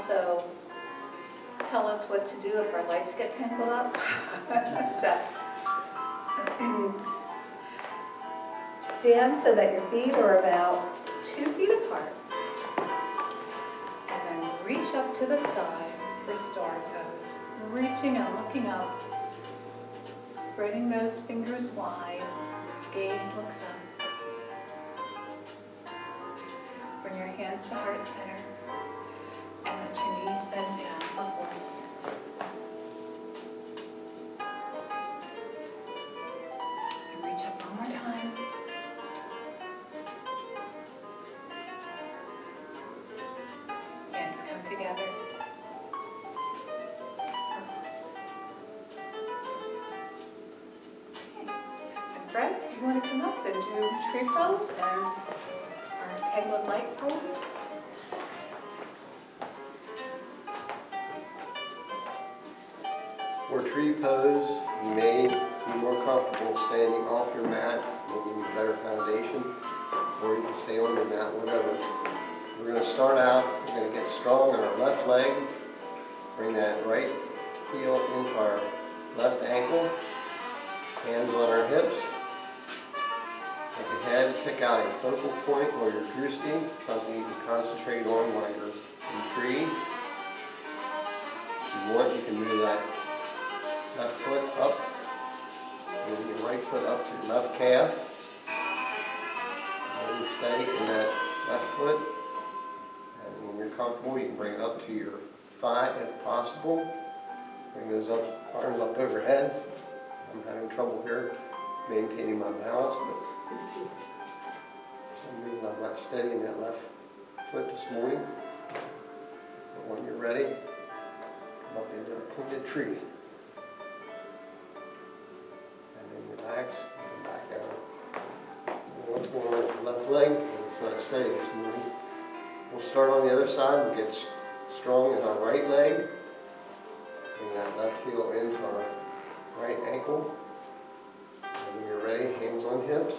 also tell us what to do if our lights get tangled up. So, stand so that your feet are about 2 feet apart. And then reach up to the sky for star pose. Reaching and looking up. Spreading those fingers wide. Gaze looks up. Bring your hands to heart center. And let your knees bend down for horse. And reach up one more time. Hands come together for horse. Okay. And Fred, if you want to come up and do tree pose and our tangled light pose. For tree pose, you may be more comfortable standing off your mat, maybe a better foundation, or you can stay on your mat, whatever. We're going to start out, we're going to get strong in our left leg, bring that right heel into our left ankle, hands on our hips. Look ahead, pick out a focal point or your drewski, something you can concentrate on while you're in tree. If you want, you can move that left foot up, move your right foot up to your left calf. And steady in that left foot. And when you're comfortable, you can bring it up to your thigh if possible. Bring those arms up overhead. I'm having trouble here maintaining my balance, but for some reason I'm not steady in that left foot this morning. But when you're ready, come up into a pointed tree. Relax, and back down. What's going on with the left leg? It's not steady this morning. We'll start on the other side and get strong in our right leg. Bring that left heel into our right ankle. And when you're ready, hands on hips.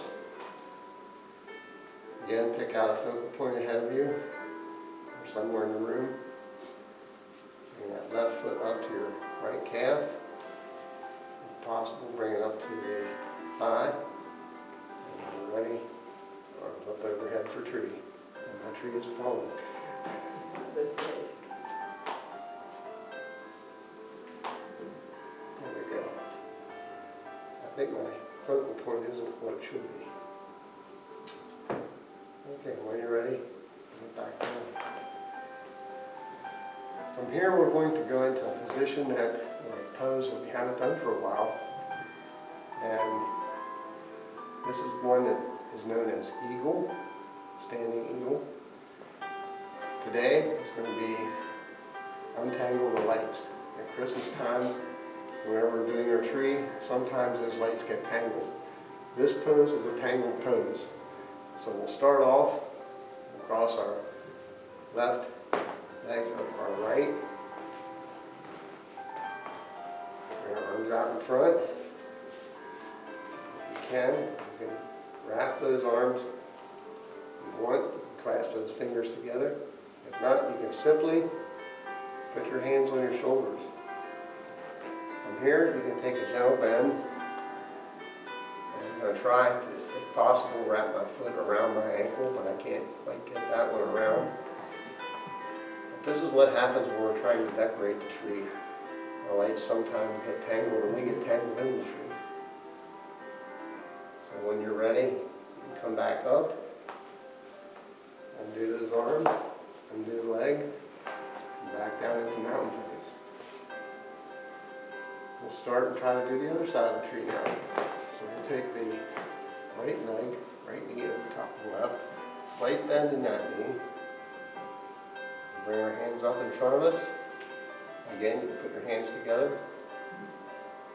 Again, pick out a focal point ahead of you, or somewhere in the room. Bring that left foot up to your right calf. Possible, bring it up to the thigh, and we're ready, arms up overhead for tree, and my tree is falling. There we go. I think my focal point isn't what it should be. Okay, when you're ready, get back down. From here we're going to go into a position that pose that we haven't done for a while, and this is one that is known as eagle, standing eagle. Today it's going to be untangle the lights. At Christmas time, whenever we're doing our tree, sometimes those lights get tangled. This pose is a tangled pose. So we'll start off across our left leg of our right. Arms out in front. If you can wrap those arms. If you want, clasp those fingers together. If not, you can simply put your hands on your shoulders. From here, you can take a gentle bend. And I'm going to try to, if possible, wrap my foot around my ankle, but I can't quite get that one around. But this is what happens when we're trying to decorate the tree. The lights sometimes get tangled, and we get tangled in the tree. So when you're ready, you can come back up, undo those arms, undo the leg, and back down into mountain pose. We'll start and try to do the other side of the tree now. So we'll take the right leg, right knee over top of the left, slight bend in that knee. Bring our hands up in front of us. Again, you can put your hands together,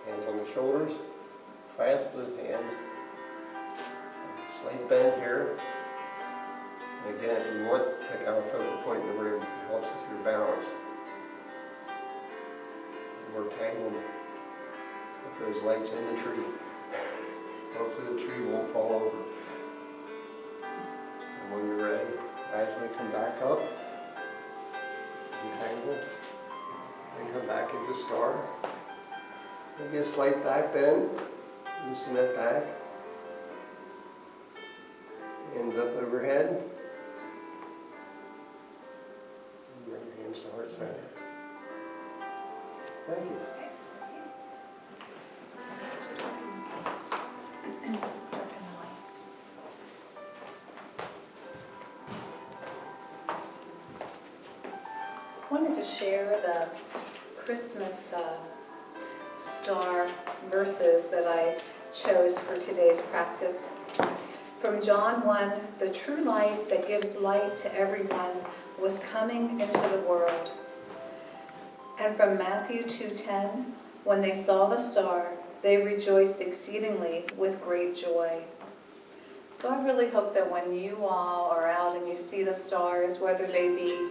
hands on the shoulders, clasp those hands, slight bend here. And again, if you want, pick out a focal point in the room, it helps with your balance. We're tangling with those lights in the tree. Hopefully the tree won't fall over. And when you're ready, gradually come back up. entangled. And come back into star. Maybe a slight back bend. Loosen it back. Hands up overhead. And bring your hands to heart center. Thank you. I wanted to share the Christmas star verses that I chose for today's practice. From John 1, the true light that gives light to everyone was coming into the world. And from Matthew 2:10, when they saw the star, they rejoiced exceedingly with great joy. So I really hope that when you all are out and you see the stars, whether they be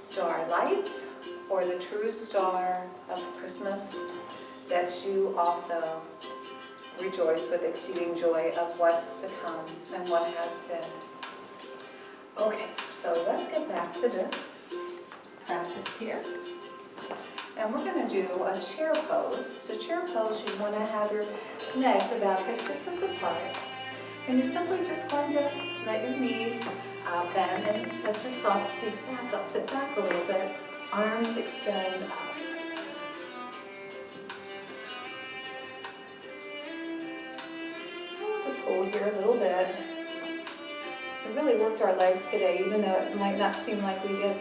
star lights or the true star of Christmas, that you also rejoice with exceeding joy of what's to come and what has been. Okay, so let's get back to this practice here. And we're going to do a chair pose. So chair pose, you want to have your legs about hip distance apart. And you're simply just going to let your knees bend and let yourself sit back a little bit. Arms extend up. We'll just hold here a little bit. We really worked our legs today, even though it might not seem like we did.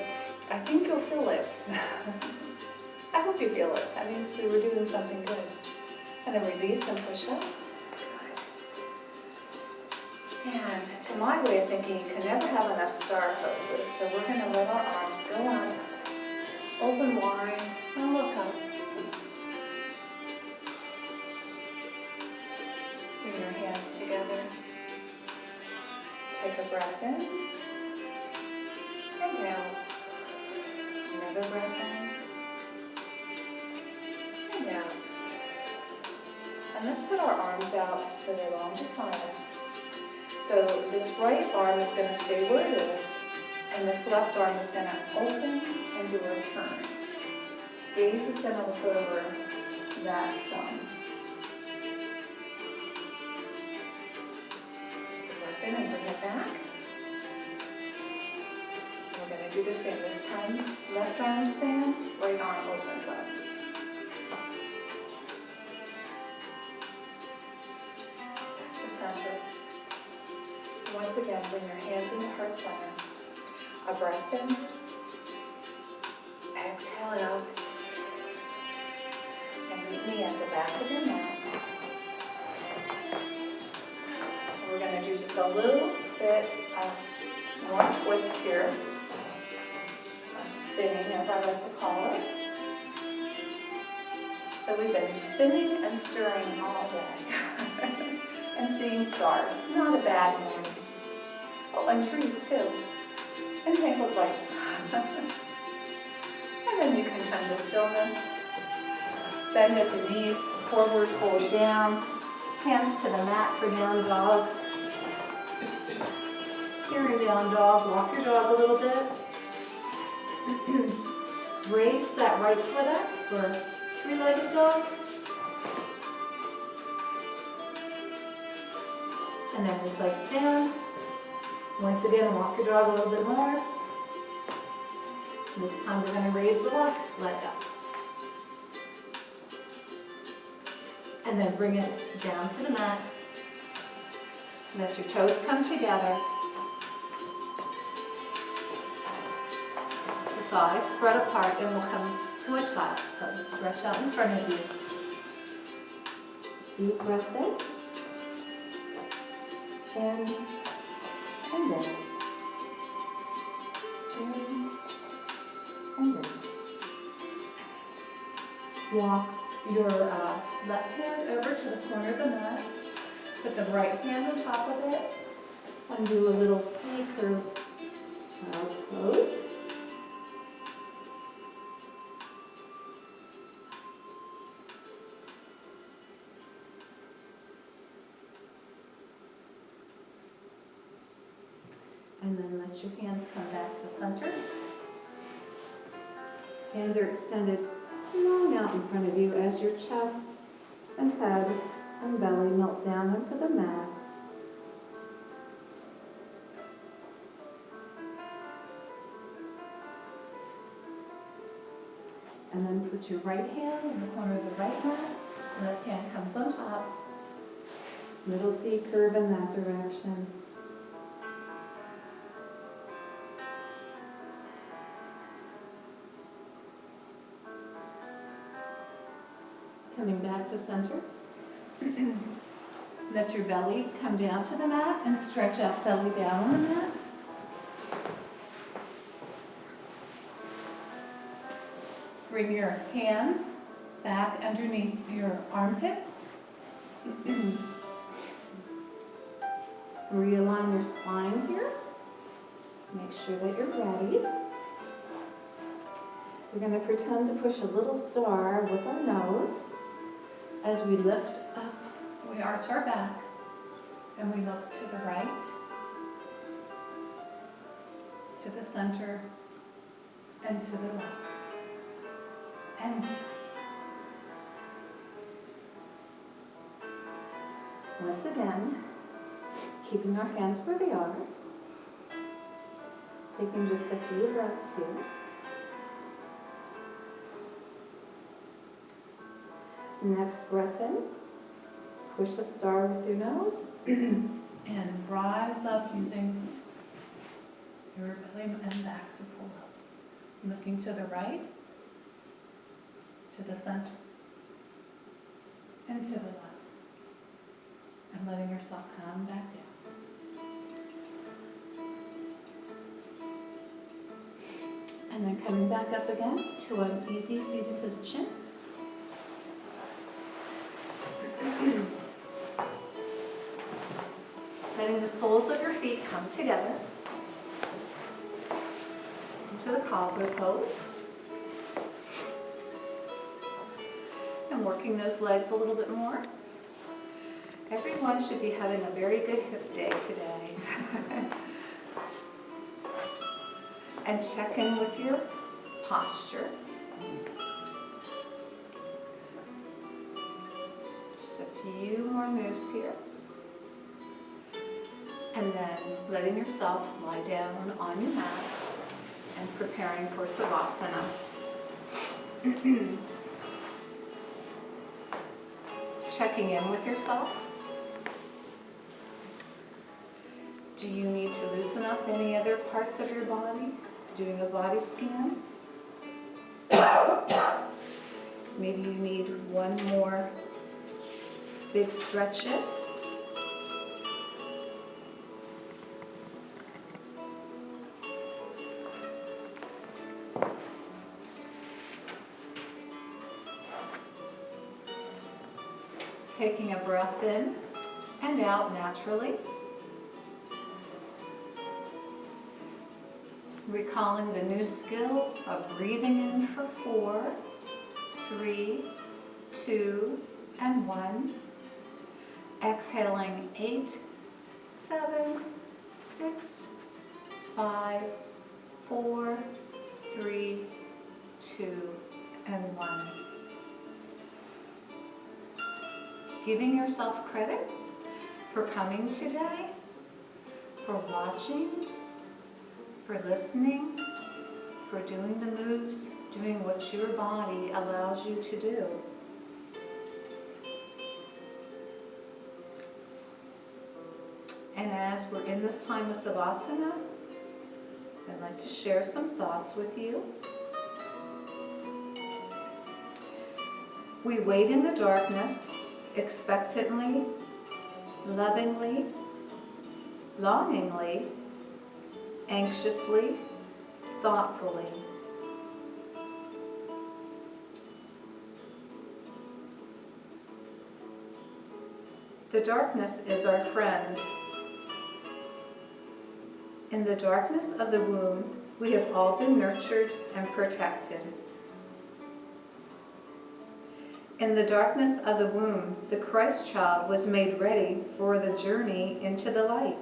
I think you'll feel it. I hope you feel it. That means we were doing something good. And then release and push up. And to my way of thinking, you can never have enough star poses. So we're going to let our arms go up, open wide, and look up. Bring your hands together. Take a breath in and out. Another breath in and out. And let's put our arms out so they're long beside us. So this right arm is going to stay where it is, and this left arm is going to open and do a turn. Gaze is going to look over that thumb. Breath in and bring it back. We're going to do the same this time. Left arm stands, right arm opens up. Back to center. Once again, bring your hands in the heart center. A breath in. Exhale out. And meet me at the back of your mat. We're going to do just a little bit more twists here. Spinning, as I like to call it. So we've been spinning and stirring all day. And seeing stars. Not a bad one. Oh, and trees too. And tangled lights. And then you can come to stillness. Bend at the knees, forward, fold down. Hands to the mat for down dog. Here your down dog. Walk your dog a little bit. Raise that right foot up for three-legged dog. And then replace down. Once again, walk your dog a little bit more. This time we're going to raise the left leg up. And then bring it down to the mat. Let your toes come together. Your thighs spread apart, and we'll come to a child's pose. Stretch out in front of you. Deep breath in. In and in. In and in. Walk your left hand over to the corner of the mat. Put the right hand on top of it. And do a little C-curve child's pose. And then let your hands come back to center. Hands are extended long out in front of you as your chest and head and belly melt down onto the mat. And then put your right hand in the corner of the right mat. Left hand comes on top. Little C curve in that direction. Coming back to center. Let your belly come down to the mat and stretch out belly down on the mat. Bring your hands back underneath your armpits. Realign your spine here. Make sure that you're ready. We're going to pretend to push a little star with our nose. As we lift up, we arch our back and we look to the right, to the center, and to the left. And once again, keeping our hands where they are, taking just a few breaths here. Next breath in, push the star with your nose, and rise up using your belly and back to pull up. Looking to the right, to the center, and to the left. And letting yourself come back down. And then coming back up again to an easy seated position. Letting the soles of your feet come together into the cobbler pose. And working those legs a little bit more. Everyone should be having a very good hip day today. And check in with your posture. Just a few more moves here. And then letting yourself lie down on your mat and preparing for Savasana. Checking in with yourself. Do you need to loosen up any other parts of your body? Doing a body scan. Maybe you need one more big stretch in. Taking a breath in and out naturally. Recalling the new skill of breathing in for 4, 3, 2, and 1. Exhaling 8, 7, 6, 5, 4, 3, 2, and 1. Giving yourself credit for coming today, for watching, for listening, for doing the moves, doing what your body allows you to do. And as we're in this time of Savasana, I'd like to share some thoughts with you. We wait in the darkness, expectantly, lovingly, longingly, anxiously, thoughtfully. The darkness is our friend. In the darkness of the womb, we have all been nurtured and protected. In the darkness of the womb, the Christ child was made ready for the journey into the light.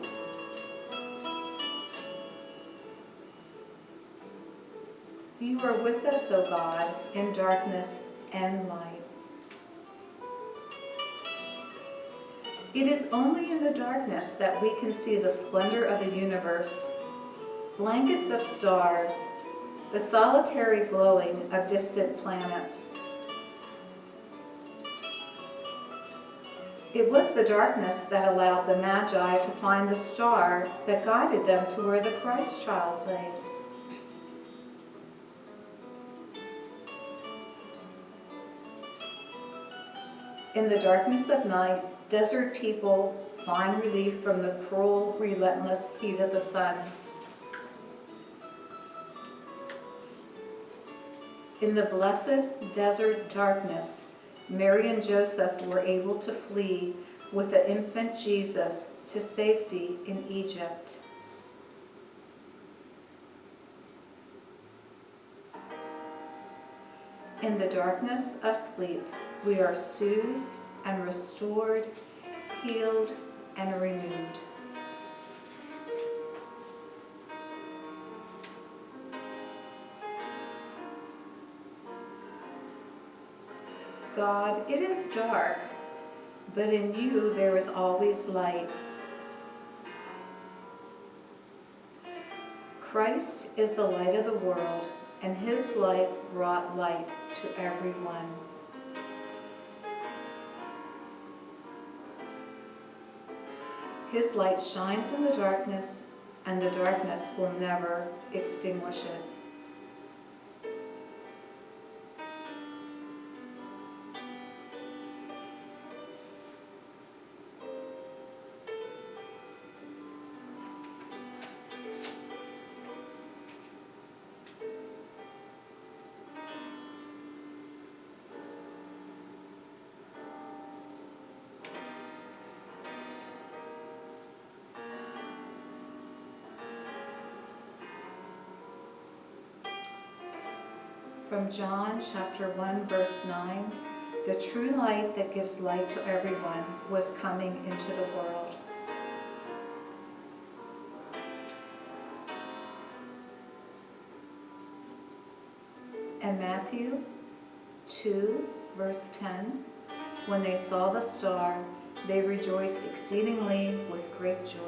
You are with us, O God, in darkness and light. It is only in the darkness that we can see the splendor of the universe, blankets of stars, the solitary glowing of distant planets. It was the darkness that allowed the Magi to find the star that guided them to where the Christ child lay. In the darkness of night, desert people find relief from the cruel, relentless heat of the sun. In the blessed desert darkness, Mary and Joseph were able to flee with the infant Jesus to safety in Egypt. In the darkness of sleep, we are soothed and restored, healed and renewed. God, it is dark, but in you there is always light. Christ is the light of the world, and his life brought light to everyone. His light shines in the darkness, and the darkness will never extinguish it. From John chapter 1, verse 9, the true light that gives light to everyone was coming into the world. And Matthew 2, verse 10, when they saw the star, they rejoiced exceedingly with great joy.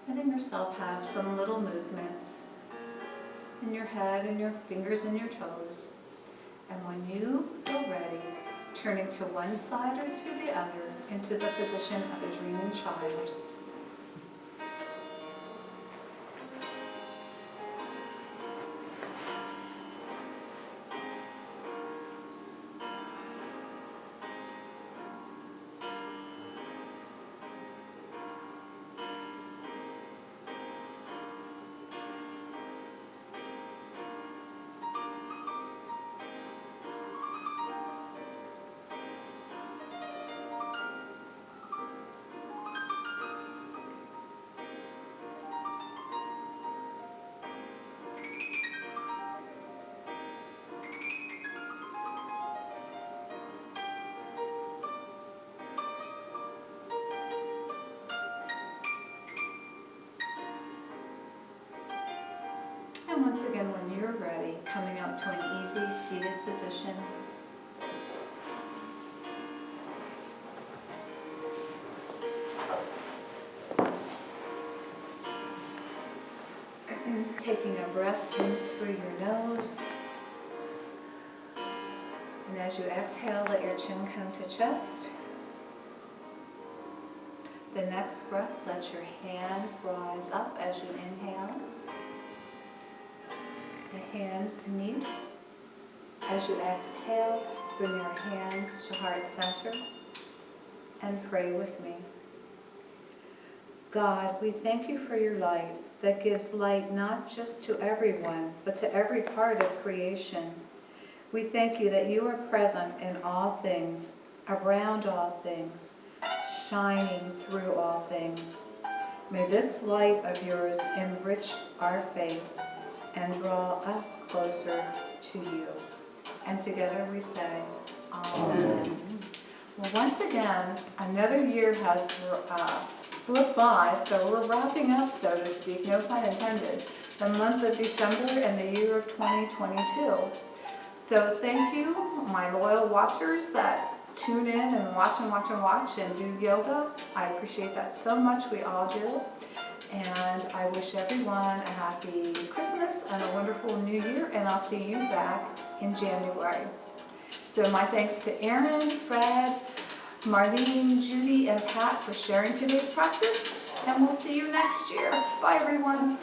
Letting yourself have some little movements in your head and your fingers and your toes. And when you feel ready, turning to one side or to the other into the position of a dreaming child. And once again, when you're ready, coming up to an easy seated position. Taking a breath in through your nose. And as you exhale, let your chin come to chest. The next breath, let your hands rise up as you inhale. The hands meet. As you exhale, bring your hands to heart center and pray with me. God, we thank you for your light that gives light not just to everyone, but to every part of creation. We thank you that you are present in all things, around all things, shining through all things. May this light of yours enrich our faith and draw us closer to you. And together we say, Amen. Well, once again, another year has slipped by, so we're wrapping up, so to speak, no pun intended, the month of December and the year of 2022. So thank you, my loyal watchers that tune in and watch and do yoga. I appreciate that so much, we all do. And I wish everyone a happy Christmas and a wonderful New Year, and I'll see you back in January. So my thanks to Aaron, Fred, Marlene, Judy, and Pat for sharing today's practice, and we'll see you next year. Bye, everyone.